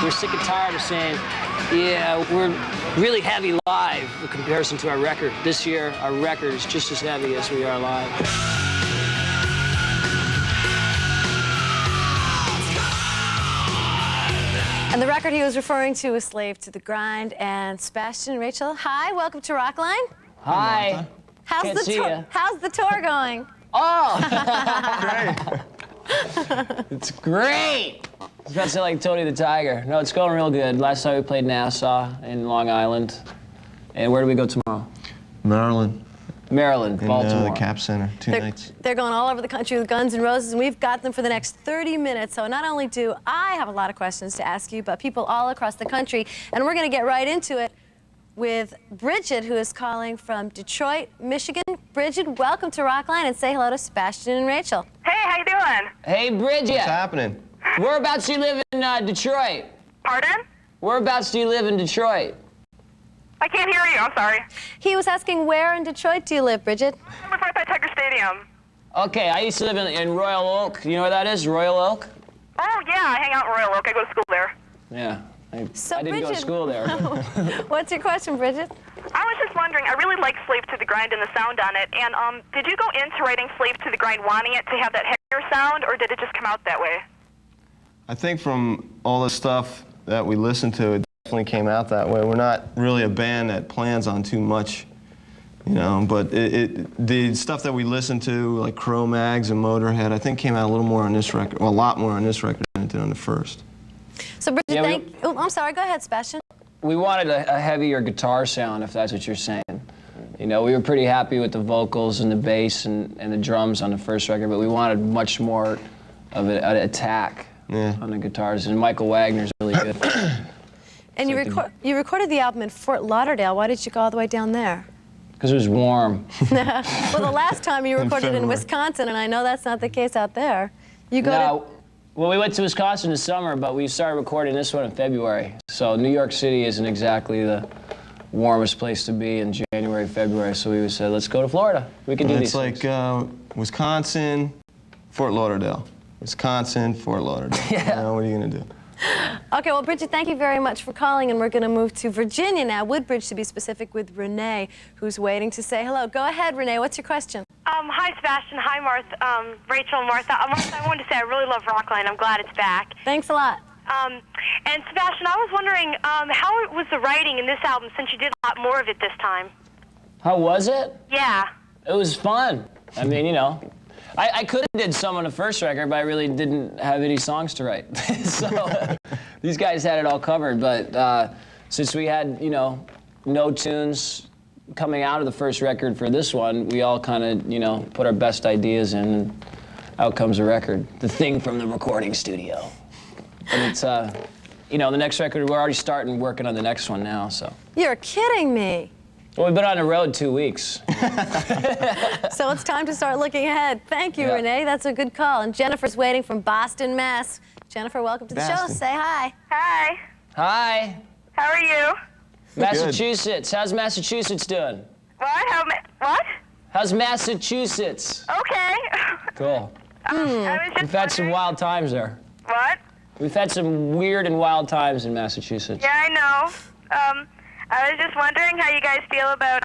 we're sick and tired of saying, yeah, we're really heavy live in comparison to our record. This year, our record is just as heavy as we are live. And the record he was referring to was Slave to the Grind. And Sebastian and Rachel, hi, welcome to Rockline. Hi. How's the tour going? Oh! Great. It's great! I was about to say like Tony the Tiger. No, it's going real good. Last time we played Nassau in Long Island. And where do we go tomorrow? Maryland. Maryland, Baltimore. In the Cap Center, two nights. They're going all over the country with Guns N' Roses, and we've got them for the next 30 minutes. So not only do I have a lot of questions to ask you, but people all across the country. And we're going to get right into it with Bridget, who is calling from Detroit, Michigan. Bridget, welcome to Rockline, and say hello to Sebastian and Rachel. Hey, how you doing? Hey, Bridget. What's happening? Whereabouts do you live in Detroit? Pardon? Whereabouts do you live in Detroit? I can't hear you, I'm sorry. He was asking, where in Detroit do you live, Bridget? I live right by Tiger Stadium. Okay, I used to live in Royal Oak. You know where that is, Royal Oak? Oh, yeah, I hang out in Royal Oak. I go to school there. Yeah, I didn't Bridget, go to school there. What's your question, Bridget? I was just wondering, I really like Slave to the Grind and the sound on it. And did you go into writing Slave to the Grind wanting it to have that heavier sound, or did it just come out that way? I think from all the stuff that we listened to, it definitely came out that way. We're not really a band that plans on too much, you know, but the stuff that we listened to, like Cro-Mags and Motorhead, I think came out a little more on this record, well, a lot more on this record than it did on the first. So, Bridget, I'm sorry, go ahead, Sebastian. We wanted a heavier guitar sound, if that's what you're saying. You know, we were pretty happy with the vocals and the bass and the drums on the first record, but we wanted much more of an attack on the guitars, and Michael Wagner's really good. And you recorded the album in Fort Lauderdale. Why did you go all the way down there? Because it was warm. Well, the last time you recorded in Wisconsin, and I know that's not the case out there. You go Well, we went to Wisconsin this summer, but we started recording this one in February. So New York City isn't exactly the warmest place to be in January, February. So we said, let's go to Florida. We can do these things. It's like Wisconsin, Fort Lauderdale. Wisconsin, Fort Lauderdale. Yeah. You know, what are you going to do? Okay, well, Bridget, thank you very much for calling, and we're going to move to Virginia now, Woodbridge to be specific, with Renee, who's waiting to say hello. Go ahead, Renee. What's your question? Hi, Sebastian. Hi, Rachel and Martha. Martha, I wanted to say I really love Rockline. I'm glad it's back. Thanks a lot. And Sebastian, I was wondering, how was the writing in this album since you did a lot more of it this time? How was it? Yeah. It was fun. I mean, you know, I could have did some on the first record, but I really didn't have any songs to write. So these guys had it all covered. But since we had, you know, no tunes coming out of the first record for this one, we all kind of, you know, put our best ideas in, and out comes a record. The thing from the recording studio. And it's, you know, the next record, we're already starting working on the next one now, so. You're kidding me. Well, we've been on the road 2 weeks. So it's time to start looking ahead. Thank you, Renee. That's a good call. And Jennifer's waiting from Boston, Mass. Jennifer, welcome to the show. Say hi. Hi. Hi. How are you? Massachusetts. How's Massachusetts doing? What? What? How's Massachusetts? Okay. Cool. We've had some wild times there. What? We've had some weird and wild times in Massachusetts. Yeah, I know. I was just wondering how you guys feel about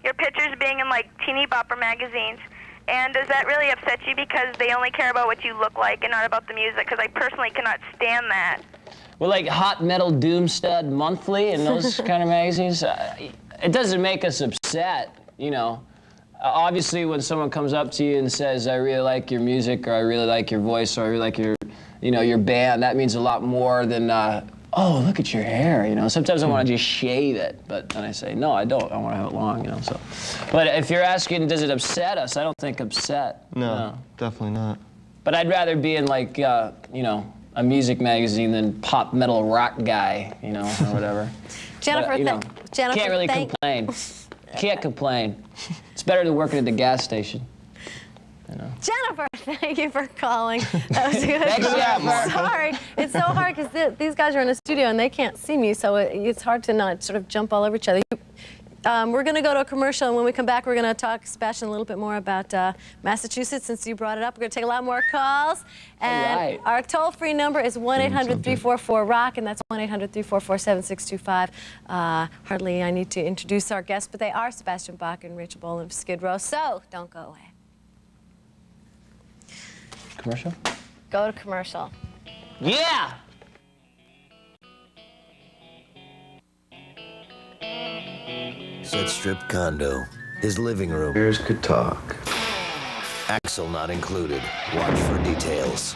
your pictures being in, like, teeny bopper magazines. And does that really upset you because they only care about what you look like and not about the music? Because I personally cannot stand that. Well, like Hot Metal Doomstud Monthly and those kind of magazines, it doesn't make us upset, you know. Obviously, when someone comes up to you and says, I really like your music, or I really like your voice, or I really like your, you know, your band, that means a lot more than, oh, look at your hair, you know. Sometimes I want to just shave it, but then I say, no, I don't. I want to have it long, you know, so. But if you're asking, does it upset us? I don't think upset. No, definitely not. But I'd rather be in, like, you know, a music magazine than Pop Metal Rock Guy, you know, or whatever. Jennifer, but, you know, Jennifer, can't really complain. Can't complain. It's better than working at the gas station. You know. Jennifer, thank you for calling. That was good. Thanks, Jennifer. Sorry, it's so hard because these guys are in the studio and they can't see me, so it's hard to not sort of jump all over each other. We're going to go to a commercial, and when we come back, we're going to talk, Sebastian, a little bit more about Massachusetts, since you brought it up. We're going to take a lot more calls. And our toll-free number is 1-800-344-ROCK, and that's 1-800-344-7625. Hardly I need to introduce our guests, but they are Sebastian Bach and Rachel Bolan of Skid Row, so don't go away. Commercial? Go to commercial. Yeah! Set strip condo. His living room. Bears could talk. Axle not included. Watch for details.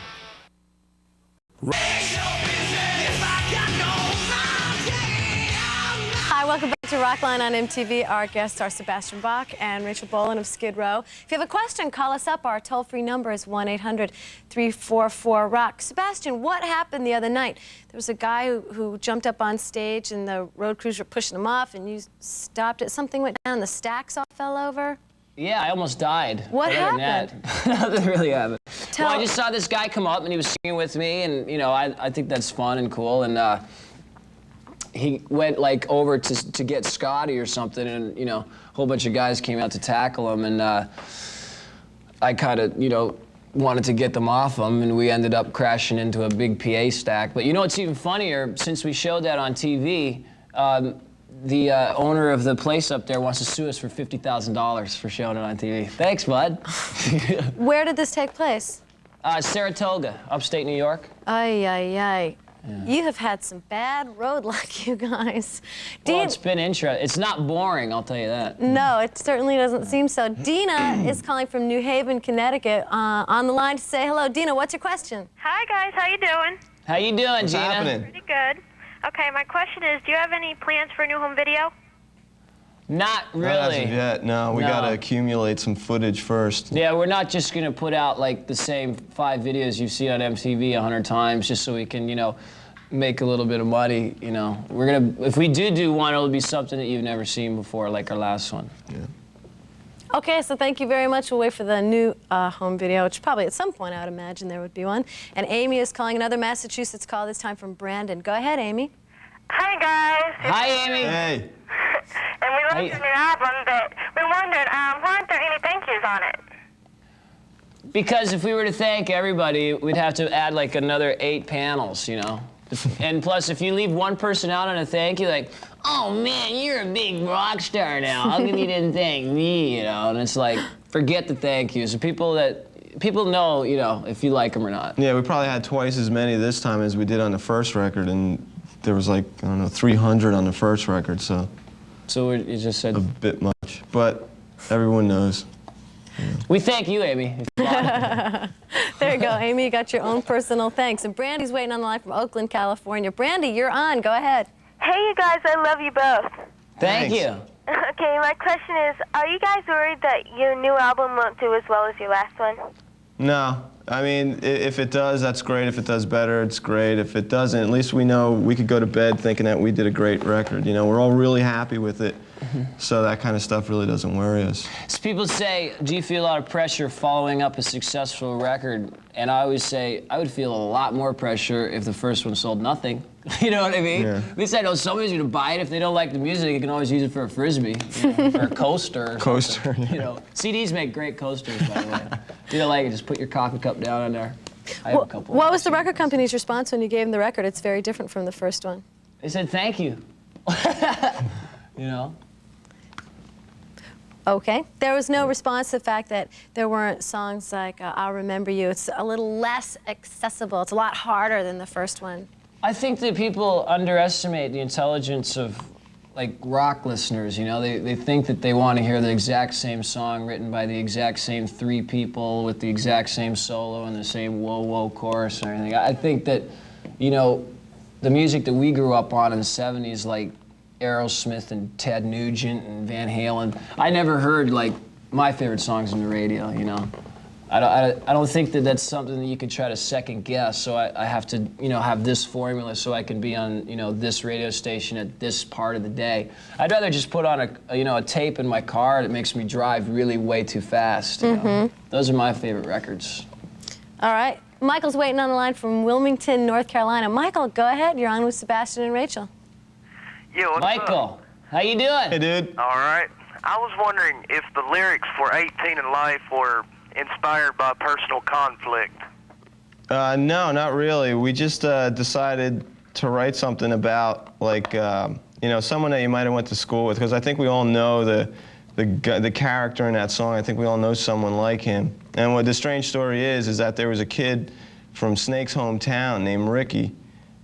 Hi, welcome back to Rockline on MTV. Our guests are Sebastian Bach and Rachel Bolan of Skid Row. If you have a question, call us up. Our toll-free number is 1-800-344-ROCK. Sebastian, what happened the other night? There was a guy who jumped up on stage, and the road crews were pushing him off, and you stopped it. Something went down, the stacks all fell over. Yeah, I almost died. What happened? Nothing really happened. Well, I just saw this guy come up, and he was singing with me, and, you know, I think that's fun and cool, and he went, like, over to get Scotty or something, and, you know, a whole bunch of guys came out to tackle him, and I kind of, you know, wanted to get them off him, and we ended up crashing into a big PA stack. But you know what's even funnier? Since we showed that on TV, the owner of the place up there wants to sue us for $50,000 for showing it on TV. Thanks, bud. Where did this take place? Saratoga, upstate New York. Ay, ay, ay. Yeah. You have had some bad road luck, you guys. Well, it's been interesting. It's not boring, I'll tell you that. No, it certainly doesn't seem so. Dina is calling from New Haven, Connecticut, on the line to say hello. Dina, what's your question? Hi, guys. How you doing? How you doing, What's Gina? happening? Pretty good. Okay, my question is, do you have any plans for a new home video? Not really. Not as of yet, no. We got to accumulate some footage first. Yeah, we're not just going to put out, like, the same 5 videos you've seen on MTV 100 times just so we can, you know, make a little bit of money, you know. We're going to, if we do one, it'll be something that you've never seen before, like our last one. Yeah. Okay, so thank you very much. We'll wait for the new home video, which probably at some point I would imagine there would be one. And Amy is calling, another Massachusetts call, this time from Brandon. Go ahead, Amy. Hi, guys. Hi, Amy. Hey. And we love your new album, but we wondered, why aren't there any thank yous on it? Because if we were to thank everybody, we'd have to add like another 8 panels, you know? And plus, if you leave one person out on a thank you, like, oh man, you're a big rock star now. How come you didn't thank me, you know? And it's like, forget the thank yous. People know, you know, if you like them or not. Yeah, we probably had twice as many this time as we did on the first record, and there was like, I don't know, 300 on the first record, so. So you just said. A bit much, but everyone knows. Yeah. We thank you, Amy. There you go, Amy. You got your own personal thanks. And Brandy's waiting on the line from Oakland, California. Brandy, you're on. Go ahead. Hey, you guys. I love you both. Thank Thanks. you. Okay, my question is, are you guys worried that your new album won't do as well as your last one? No, I mean, if it does, that's great. If it does better, it's great. If it doesn't, at least we know we could go to bed thinking that we did a great record. You know, we're all really happy with it, so that kind of stuff really doesn't worry us. So people say, do you feel a lot of pressure following up a successful record? And I always say, I would feel a lot more pressure if the first one sold nothing. You know what I mean? Yeah. At least I know somebody's gonna buy it. If they don't like the music, you can always use it for a Frisbee, you know, or a coaster. Or Coaster, yeah. You know, CDs make great coasters, by the way. You know, like, just put your coffee cup down on there. I have a couple. What was the record company's response when you gave them the record? It's very different from the first one. They said, thank you. You know? Okay. There was no response to the fact that there weren't songs like I'll Remember You. It's a little less accessible. It's a lot harder than the first one. I think that people underestimate the intelligence of, like, rock listeners, you know? They think that they want to hear the exact same song written by the exact same 3 people with the exact same solo and the same whoa-whoa chorus or anything. I think that, you know, the music that we grew up on in the 70s, like Aerosmith and Ted Nugent and Van Halen, I never heard, like, my favorite songs on the radio, you know? I don't think that that's something that you can try to second guess, so I have to, you know, have this formula so I can be on, you know, this radio station at this part of the day. I'd rather just put on a tape in my car that makes me drive really way too fast, you know? Those are my favorite records. All right. Michael's waiting on the line from Wilmington, North Carolina. Michael, go ahead. You're on with Sebastian and Rachel. Yeah, what's Michael. up? How you doing? Hey, dude. All right. I was wondering if the lyrics for 18 in Life were inspired by personal conflict. No, not really. We just decided to write something about, like, someone that you might have went to school with, because I think we all know the character in that song. I think we all know someone like him. And what the strange story is that there was a kid from Snake's hometown named Ricky,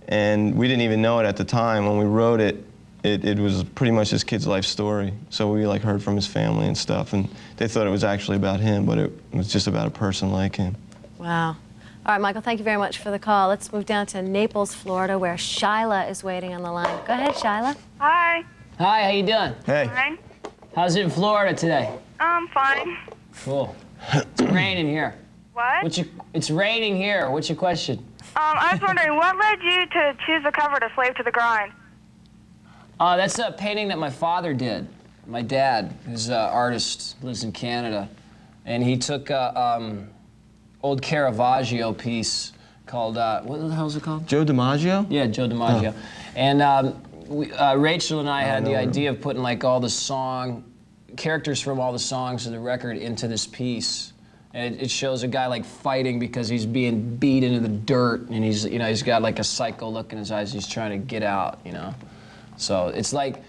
and we didn't even know it at the time. When we wrote it, it was pretty much this kid's life story. So we heard from his family and stuff, and they thought it was actually about him, but it was just about a person like him. Wow. All right, Michael, thank you very much for the call. Let's move down to Naples, Florida, where Shyla is waiting on the line. Go ahead, Shyla. Hi. Hi, how you doing? Hey. Fine. How's it in Florida today? Fine. Cool. It's raining here. What? It's raining here. What's your question? I was wondering, what led you to choose the cover to Slave to the Grind? That's a painting that my father did. My dad, who's an artist, lives in Canada, and he took a old Caravaggio piece called, what the hell is it called? Joe DiMaggio? Yeah, Joe DiMaggio. Oh. And Rachel and I had the idea of putting like all the characters from all the songs of the record into this piece. And it shows a guy like fighting because he's being beat into the dirt, and he's got like a psycho look in his eyes. He's trying to get out, So it's like,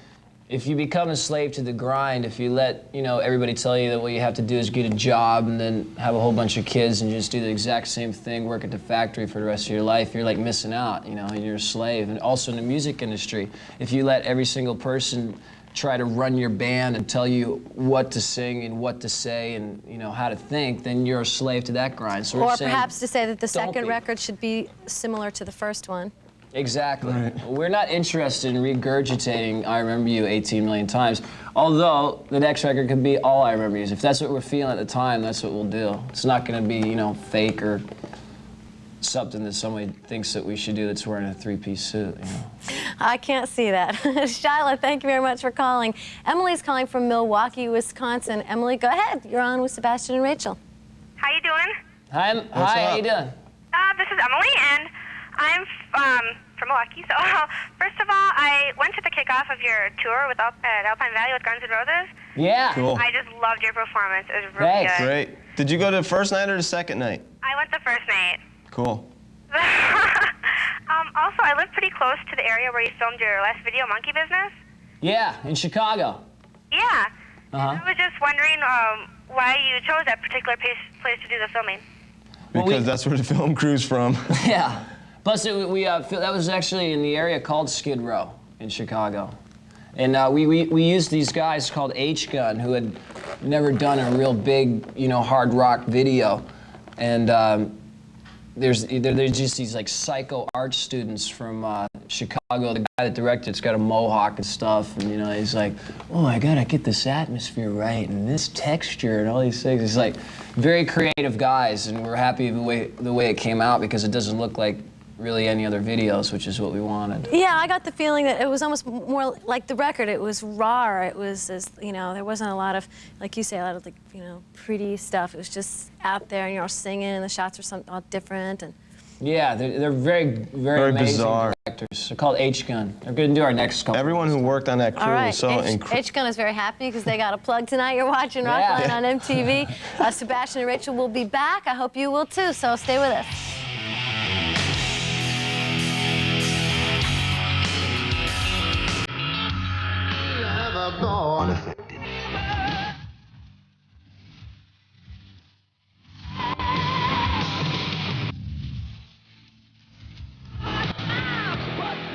if you become a slave to the grind, if you let everybody tell you that what you have to do is get a job and then have a whole bunch of kids and just do the exact same thing, work at the factory for the rest of your life, you're like missing out, and you're a slave. And also in the music industry, if you let every single person try to run your band and tell you what to sing and what to say and how to think, then you're a slave to that grind. So Or perhaps to say that the second be. record should be similar to the first one. Exactly. Right. We're not interested in regurgitating I Remember You 18 million times, although the next record could be all I Remember Yous. If that's what we're feeling at the time, that's what we'll do. It's not going to be, fake or something that somebody thinks that we should do that's wearing a three-piece suit, I can't see that. Shyla, thank you very much for calling. Emily's calling from Milwaukee, Wisconsin. Emily, go ahead. You're on with Sebastian and Rachel. How you doing? Hi, how you doing? This is Emily, and I'm from Milwaukee. So, first of all, I went to the kickoff of your tour at Alpine Valley with Guns N' Roses. Yeah. Cool. I just loved your performance. It was really good. Great. Did you go to the first night or the second night? I went the first night. Cool. Also, I live pretty close to the area where you filmed your last video, Monkey Business. Yeah, in Chicago. Yeah. Uh-huh. I was just wondering why you chose that particular place to do the filming. Because that's where the film crew's from. Yeah. Plus, that was actually in the area called Skid Row in Chicago. And we used these guys called H-Gun who had never done a real big, hard rock video. And there's just these like psycho art students from Chicago. The guy that directed it's got a mohawk and stuff, and he's like, oh, I gotta get this atmosphere right and this texture and all these things. He's like very creative guys, and we're happy the way it came out because it doesn't look like really any other videos, which is what we wanted. Yeah, I got the feeling that it was almost more like the record. It was raw. It was, there wasn't a lot of, like you say, a lot of pretty stuff. It was just out there, singing, and the shots were all different. And yeah, they're very, very amazing bizarre directors. They're called H-Gun. They're going to do our next couple. Everyone who worked on that crew was so incredible. H-Gun is very happy because they got a plug tonight. You're watching Rockline on MTV. Sebastian and Rachel will be back. I hope you will too, so stay with us. Unaffected.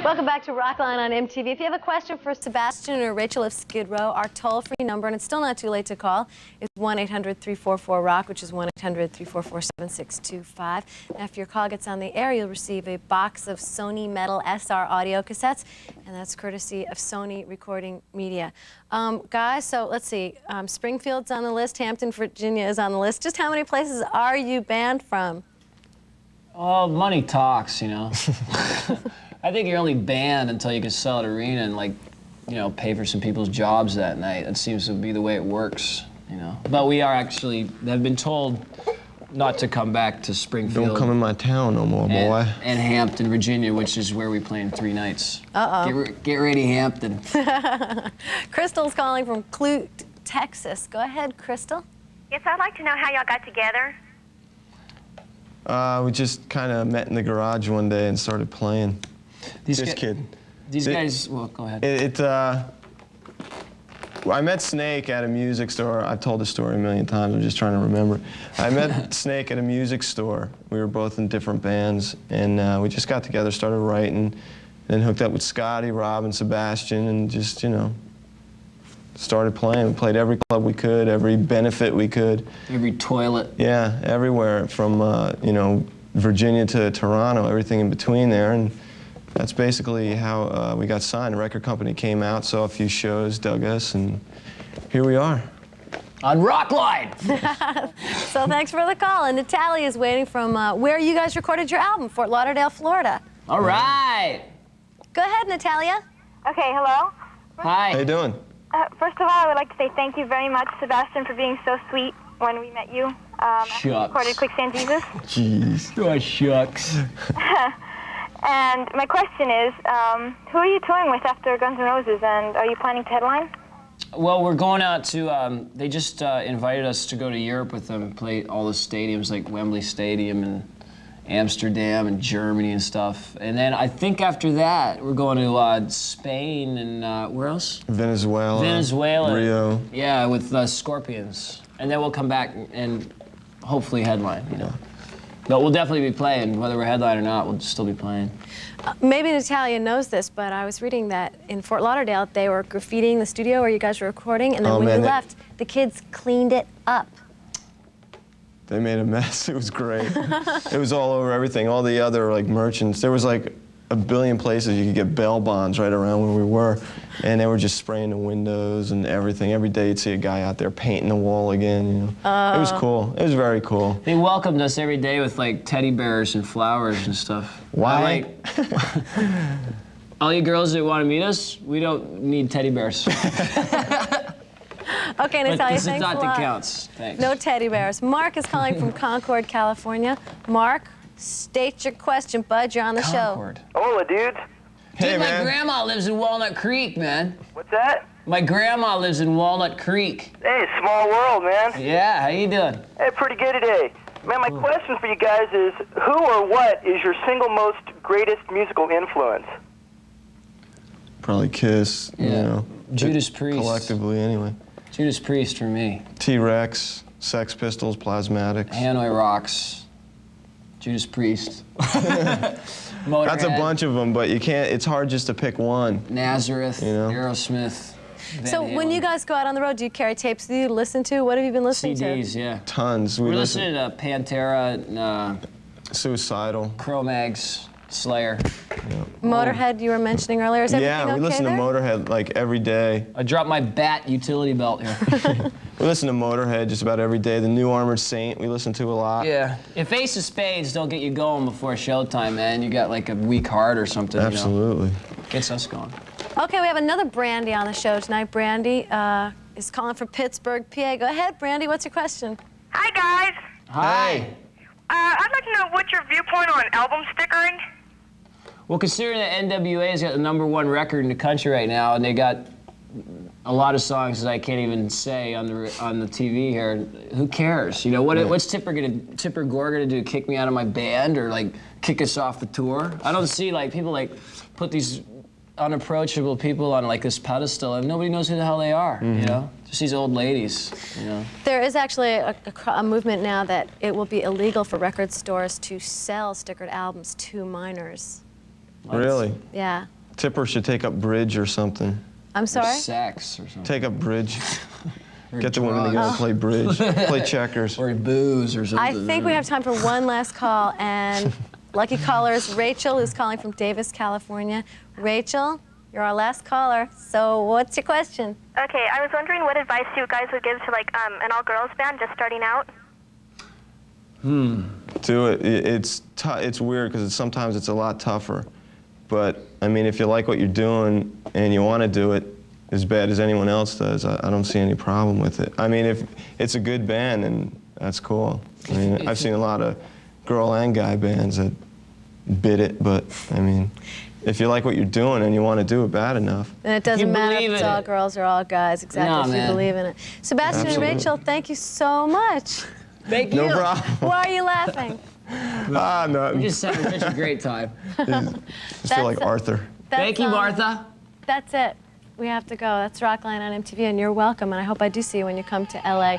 Welcome back to Rockline on MTV. If you have a question for Sebastian or Rachel of Skid Row, our toll-free number, and it's still not too late to call, is 1-800-344-ROCK, which is 1-800-344-7625. And after your call gets on the air, you'll receive a box of Sony Metal SR audio cassettes, and that's courtesy of Sony Recording Media. Guys, so let's see. Springfield's on the list. Hampton, Virginia is on the list. Just how many places are you banned from? Oh, money talks, I think you're only banned until you can sell at arena and pay for some people's jobs that night. That seems to be the way it works, But we are actually have been told not to come back to Springfield. Don't come in my town no more, boy. And Hampton, Virginia, which is where we play in 3 nights. Uh-oh. Get ready, Hampton. Crystal's calling from Clute, Texas. Go ahead, Crystal. Yes, I'd like to know how y'all got together. We just kind of met in the garage one day and started playing. Just kidding. These guys, well, go ahead. I met Snake at a music store. I've told the story a million times. I'm just trying to remember. I met Snake at a music store. We were both in different bands, and we just got together, started writing, then hooked up with Scotty, Rob, and Sebastian, and just, you know, started playing. We played every club we could, every benefit we could. Every toilet. Yeah, everywhere from, you know, Virginia to Toronto, everything in between there. And that's basically how we got signed. The record company came out, saw a few shows, dug us, and here we are. On Rockline! So thanks for the call. And Natalia is waiting from where you guys recorded your album, Fort Lauderdale, Florida. All right. Go ahead, Natalia. Okay, hello. Hi. How you doing? First of all, I would like to say thank you very much, Sebastian, for being so sweet when we met you. After we recorded Quicksand Jesus. Jeez. Oh, shucks. And my question is, who are you touring with after Guns N' Roses, and are you planning to headline? Well, we're going out to, they just invited us to go to Europe with them, play all the stadiums like Wembley Stadium and Amsterdam and Germany and stuff. And then I think after that, we're going to Spain and where else? Venezuela. Rio. Yeah, with Scorpions. And then we'll come back and hopefully headline, you know. But we'll definitely be playing, whether we're headline or not, we'll still be playing. Maybe Natalia knows this, but I was reading that in Fort Lauderdale, they were graffitiing the studio where you guys were recording, and then when you left, the kids cleaned it up. They made a mess. It was great. It was all over everything. All the other like merchants. There was like a billion places you could get bail bonds right around where we were, and they were just spraying the windows and everything. Every day you'd see a guy out there painting the wall again. You know, it was cool. It was very cool. They welcomed us every day with like teddy bears and flowers and stuff. Why? All you girls that want to meet us, we don't need teddy bears. Okay, Natalia, But this is thanks not a that lot. counts. Thanks. No teddy bears. Mark is calling from Concord, California. Mark, state your question, bud. You're on the Concord. Hola, dudes. Hey, Dude, my man. grandma lives in Walnut Creek, man. What's that? My grandma lives in Walnut Creek. Hey, small world, man. Yeah, how you doing? Hey, pretty good today. Man, my question for you guys is, who or what is your single most greatest musical influence? Probably Kiss. You Yeah. know, Judas Priest. Collectively, anyway. Judas Priest for me. T-Rex, Sex Pistols, Plasmatics. Hanoi Rocks. Judas Priest. Motorhead. That's a bunch of them, but you can't. It's hard just to pick one. Nazareth. You know? Aerosmith. Van So when Halen. you guys go out on the road, do you carry tapes with you to listen to? What have you been listening CDs, to? yeah. Tons. We're listening to Pantera, and, Suicidal. Cro-Mags, Slayer. Motorhead you were mentioning earlier. Is everything Yeah, we okay listen there? to Motorhead like every day. I dropped my Bat utility belt here. We listen to Motorhead just about every day. The New Armored Saint we listen to a lot. Yeah. If Ace of Spades don't get you going before showtime, man, you got like a weak heart or something. Absolutely. You know? Gets us going. Okay, we have another Brandy on the show tonight. Brandy is calling from Pittsburgh, PA. Go ahead, Brandy. What's your question? Hi, guys. Hi. I'd like to know what's your viewpoint on album stickering? Well, considering that NWA's got the #1 record in the country right now, and they got a lot of songs that I can't even say on the TV here, who cares? You know, what's Tipper Gore gonna do? Kick me out of my band or like kick us off the tour? I don't see like people like put these unapproachable people on like this pedestal and nobody knows who the hell they are. You know, just these old ladies. You know. There is actually a movement now that it will be illegal for record stores to sell stickered albums to minors. Really? Yeah. Tipper should take up bridge or something. I'm Or sorry? sex or something. Take up bridge. Or Get the women drugs. together, play bridge, play checkers. Or booze or something. I think we have time for one last call, and lucky caller is Rachel, who's calling from Davis, California. Rachel, you're our last caller, so what's your question? Okay, I was wondering what advice you guys would give to like an all-girls band just starting out. Do it. It's weird because sometimes it's a lot tougher. But, I mean, if you like what you're doing and you want to do it as bad as anyone else does, I don't see any problem with it. I mean, if it's a good band, and that's cool. I mean, I've seen a lot of girl and guy bands that bid it, but I mean, if you like what you're doing and you want to do it bad enough. And it doesn't matter if believe it's in all it. girls or all guys, exactly, No, if you man. believe in it. Sebastian Absolutely. and Rachel, thank you so much. Thank you. No problem. Why are you laughing? Ah, no. We just had such a great time. Just feel like That's- Arthur. Thank you, Martha. That's it. We have to go. That's Rockline on MTV, and you're welcome. And I hope I do see you when you come to LA.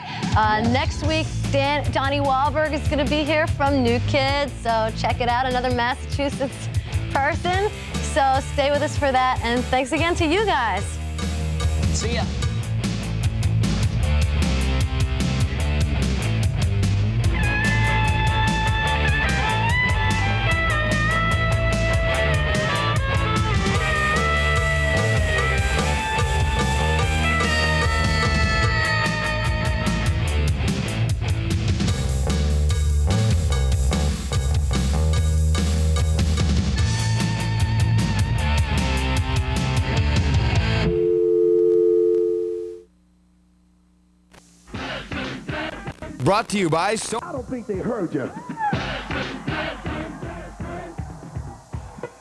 Next week, Donnie Wahlberg is going to be here from New Kids, so check it out. Another Massachusetts person. So stay with us for that. And thanks again to you guys. See ya. Brought to you by I don't think they heard you.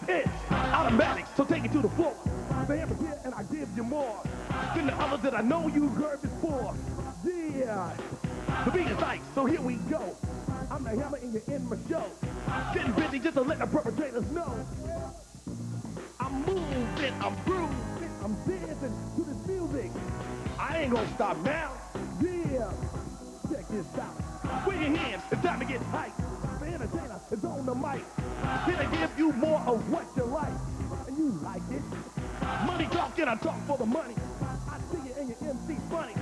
It's automatic, so take it to the floor. They have a here and I give you more than the others that I know you've heard before. Yeah, the beat is nice, so here we go. I'm the hammer and you're in my show. Getting busy just to let the perpetrators know. I'm moving, I'm grooving, I'm dancing to this music. I ain't gonna stop now. Yeah. Check this out. Wave your hands, it's time to get hyped. The entertainer is on the mic. Here to give you more of what you like. And you like it. Money talk, and I talk for the money. I see you and your MC funny.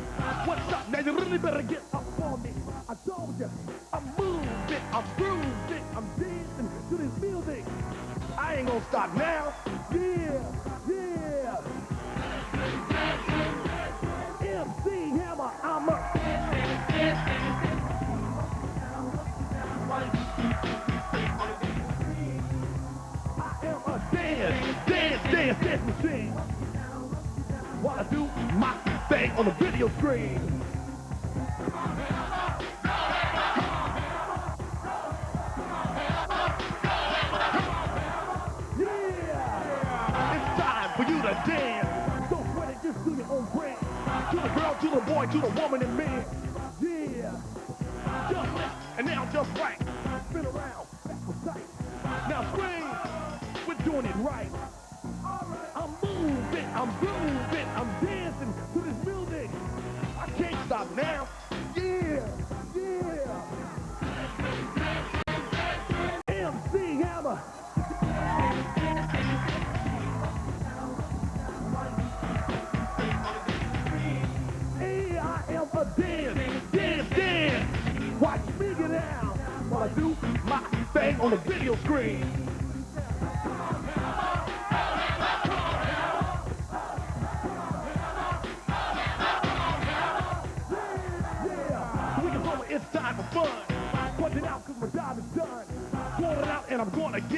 What's up? Now you really better get up on me. I told you, I'm moving, I'm grooving, I'm dancing to this music. I ain't gonna stop now. Yeah, yeah. MC Hammer, I'm a... Dance machine. While I do my thing on the video screen. Yeah! It's time for you to dance. Don't sweat it, just do your own brand. To the girl, to the boy, to the woman and man. Yeah! Just left, and now just right. Spin around, back for sight. Now scream, we're doing it right. I'm moving, I'm grooving, I'm dancing to this music. I can't stop now. Yeah, yeah. MC Hammer. Hey, I am a dance. Watch me get down while I do my thing on the video screen. It's time for fun. Punch it out cause my job is done. Pour it out and I'm gonna get